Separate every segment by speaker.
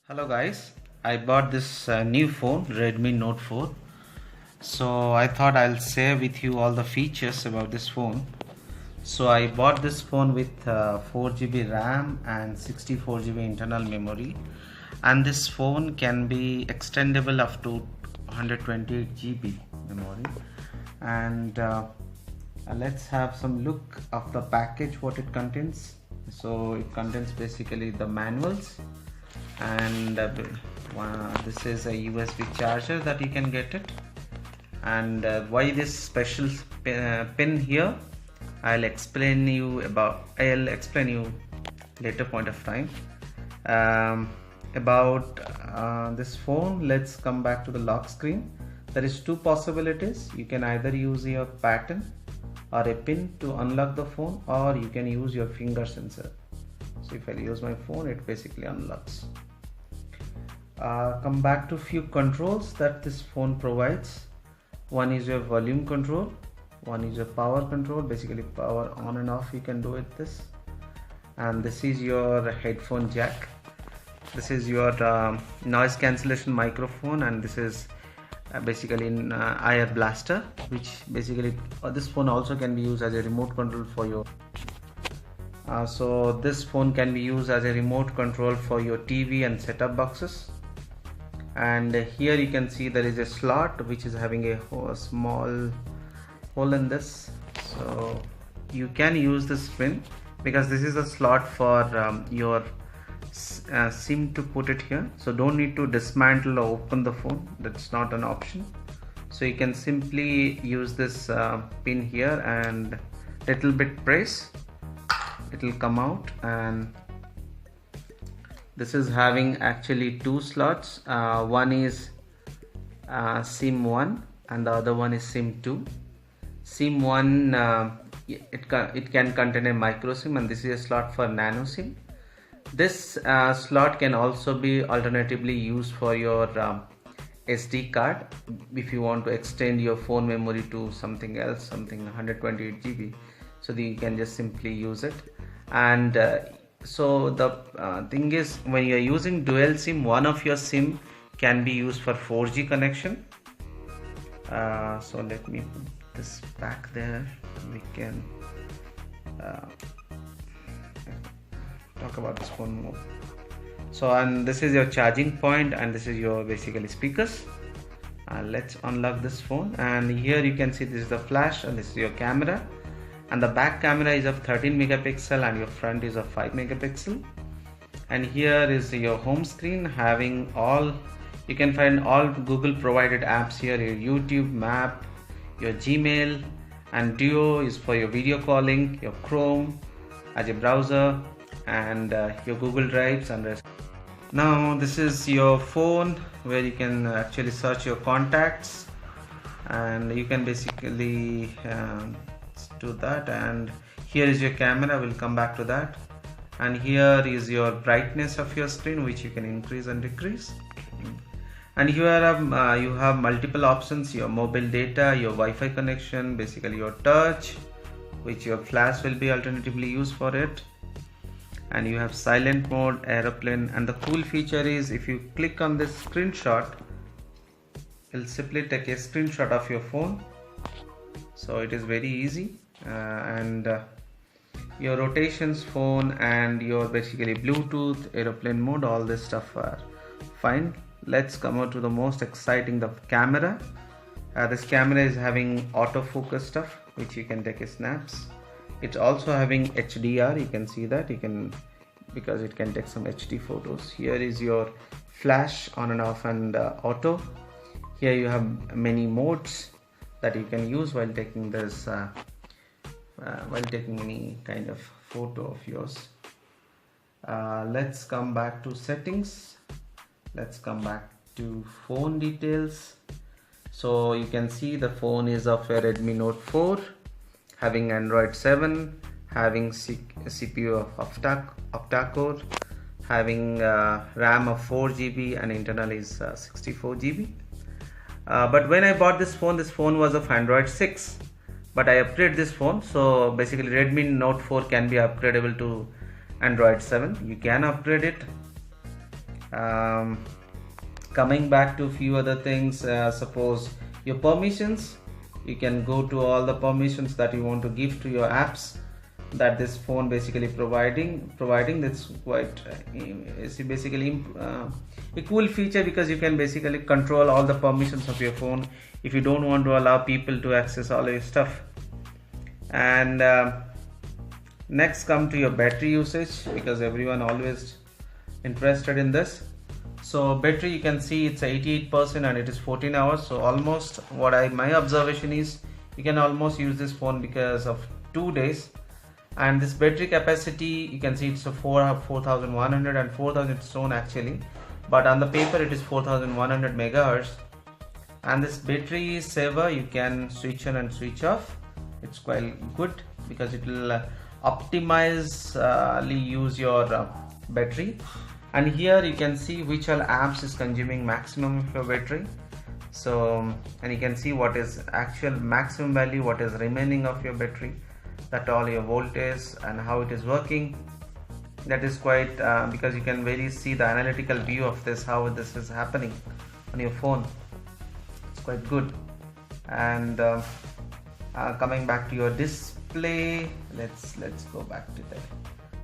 Speaker 1: Hello guys, I bought this new phone Redmi Note 4. So I thought I'll share with you all the features about this phone. So I bought this phone with 4 GB RAM and 64 GB internal memory, and this phone can be extendable up to 128 GB memory. And let's have some look of the package, what it contains. So it contains basically the manuals, and this is a USB charger that you can get it. And why this special pin here, I'll explain you later point of time. About this phone, let's come back to the lock screen. There is two possibilities. You can either use your pattern or a pin to unlock the phone, or you can use your finger sensor. So if I use my phone, it basically unlocks. Come back to few controls that this phone provides. One is your volume control, one is your power control, basically power on and off you can do with this. And this is your headphone jack. This is your noise cancellation microphone, and this is basically an IR blaster, which basically this phone also can be used as a remote control for your so this phone can be used as a remote control for your TV and set-top boxes. And here you can see there is a slot which is having a small hole in this, so you can use this pin because this is a slot for your SIM to put it here. So don't need to dismantle or open the phone, that's not an option. So you can simply use this pin here and little bit press, it will come out. And this is having actually two slots. One is SIM 1 and the other one is SIM 2. SIM 1 it can contain a micro SIM, and this is a slot for nano SIM. This slot can also be alternatively used for your SD card if you want to extend your phone memory to something else, something 128 GB. So you can just simply use it. And so the thing is, when you are using dual SIM, one of your SIM can be used for 4G connection. So let me put this back there. We can talk about this phone more. So, and this is your charging point, and this is your basically speakers. Let's unlock this phone, and here you can see this is the flash, and this is your camera. And the back camera is of 13 megapixel and your front is of 5 megapixel. And here is your home screen having all, you can find all Google provided apps here, your YouTube, Map, your Gmail, and Duo is for your video calling, your Chrome as a browser, and your Google Drives and rest. Now this is your phone where you can actually search your contacts, and you can basically do that. And here is your camera, we'll come back to that. And here is your brightness of your screen, which you can increase and decrease. And here you have multiple options: your mobile data, your Wi-Fi connection, basically your touch, which your flash will be alternatively used for it. And you have silent mode, aeroplane. And the cool feature is, if you click on this screenshot, it'll simply take a screenshot of your phone. So it is very easy. And your rotations phone and your basically Bluetooth, aeroplane mode, all this stuff are fine. Let's come on to the most exciting, the camera. This camera is having autofocus stuff, which you can take a snaps. It's also having HDR, you can see that, you can, because it can take some HD photos. Here is your flash on and off, and auto. Here you have many modes that you can use while taking this while taking any kind of photo of yours. Let's come back to settings. Let's come back to phone details. So you can see the phone is of a Redmi Note 4, having Android 7, having CPU of octa-core, having RAM of 4 GB and internal is 64 GB. But when I bought this phone was of Android 6, but I upgraded this phone. So basically Redmi Note 4 can be upgradable to Android 7. You can upgrade it. Coming back to a few other things, suppose your permissions, you can go to all the permissions that you want to give to your apps that this phone basically providing. That's quite is basically a cool feature, because you can basically control all the permissions of your phone if you don't want to allow people to access all your stuff. And next, come to your battery usage, because everyone always interested in this. So battery, you can see it's 88% and it is 14 hours. So almost my observation is you can almost use this phone because of 2 days. And this battery capacity, you can see it's a 4100 and 4000 stone actually, but on the paper it is 4100 megahertz. And this battery saver, you can switch on and switch off. It's quite good because it will optimizely use your battery. And here you can see which all apps is consuming maximum of your battery. So, and you can see what is actual maximum value, what is remaining of your battery, that all your voltage and how it is working. That is quite because you can really see the analytical view of this, how this is happening on your phone. It's quite good. And coming back to your display, let's go back to that.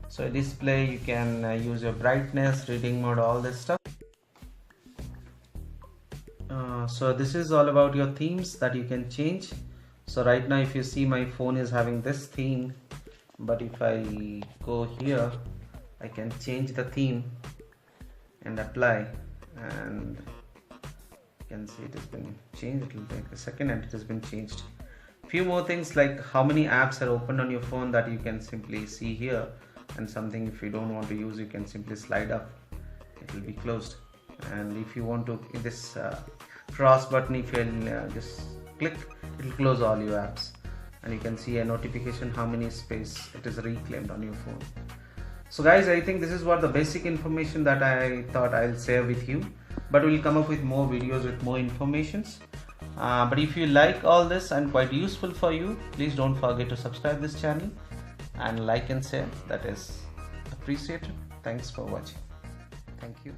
Speaker 1: So display, you can use your brightness, reading mode, all this stuff. So this is all about your themes that you can change. So right now, if you see, my phone is having this theme, but if I go here, I can change the theme and apply, and you can see it has been changed. It will take a second and it has been changed. Few more things like how many apps are open on your phone, that you can simply see here. And something, if you don't want to use, you can simply slide up, it will be closed. And if you want to, this cross button, if you just click, it will close all your apps. And you can see a notification how many space it is reclaimed on your phone. So guys, I think this is what the basic information that I thought I'll share with you, but we'll come up with more videos with more informations. But if you like all this and quite useful for you, please don't forget to subscribe this channel and like and share. That is appreciated. Thanks for watching. Thank you.